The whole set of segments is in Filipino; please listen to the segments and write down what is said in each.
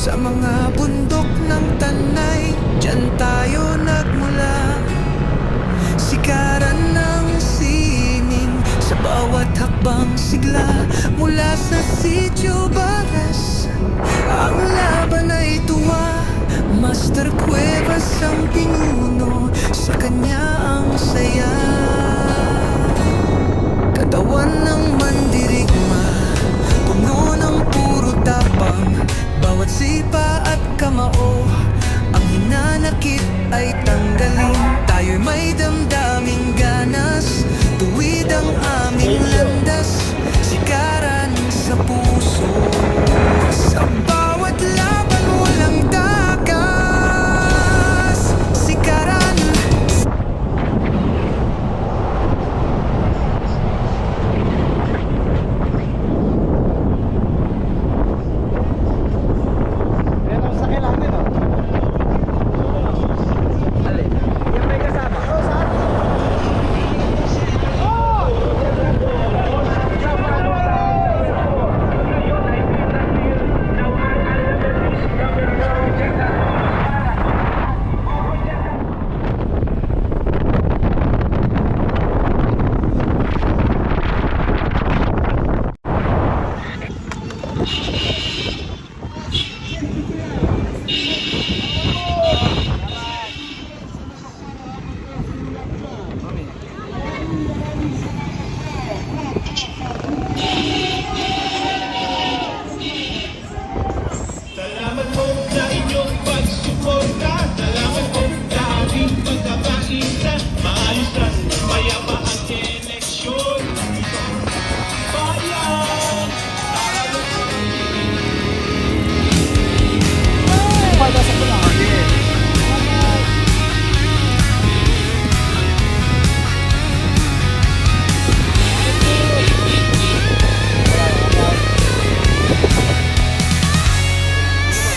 Sa mga bundok ng Tanay, dyan tayo nagmula. Sikaran ng sining sa bawat hakbang sigla. Mula sa Sitio Baras, ang laban ay tuwa. Master Cuevas ang pinuno, sa kanya ang saya. Katawan ng mandirigma, puno ng puro tapang. Bawat sipa at kamao, ang hinanakit ay tanggalin. Tayo'y may damdaming ganas, tuwid ang aming landas. Sikaran sa puso, sa bawat laban walang takas. Sikaran.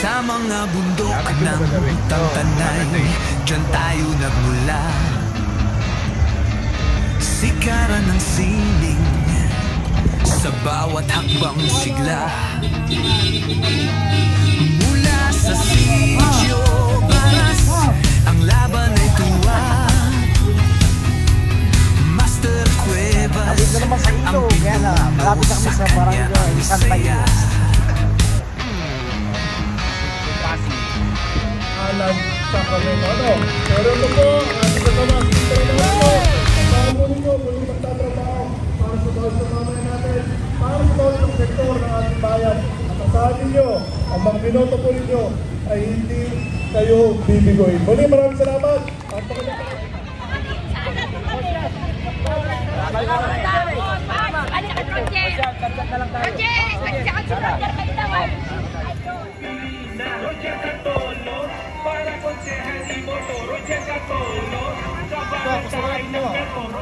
Sa mga bundok ng Tanay, dyan tayo nagmula. Sikaran ng sining sa bawat hakbang sigla. Mula sa Sitio Baras, ang laban ay tuwa. Master Cuevas ang pinuno, sa kanya ang saya. Alam sa Kalimano. Pero ito po, ating kasama, sintay na ito. Kasama mo ninyo, muling magtatrabaho para sa bawat sa mamaya natin, para sa bawat ng sektor ng ating bayan. At asahan ninyo, ang mga binoto po ninyo ay hindi kayo bibigoyin. Muli, maraming salamat. At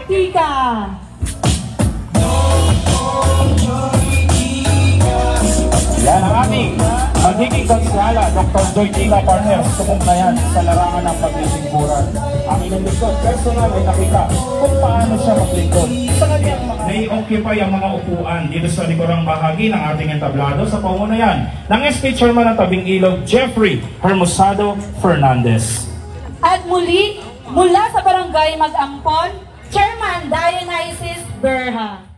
Tika! yan ang aming magiging konsyala, Dr. Joy Tika Partner, sumong na yan sa larangan ng paglilingkuran. Ang inyong lingkod, personal ay nakita kung paano siya maglingkod. Sa kanyang mga nai-occupy ang mga upuan dito sa likurang bahagi ng ating entablado sa pamunuyan ng SP Chairman ng Tabing Ilog, Jeffrey Hermosado Fernandez. At muli, mula sa Barangay Mag-Ampon, Chairman Dionysus Berha.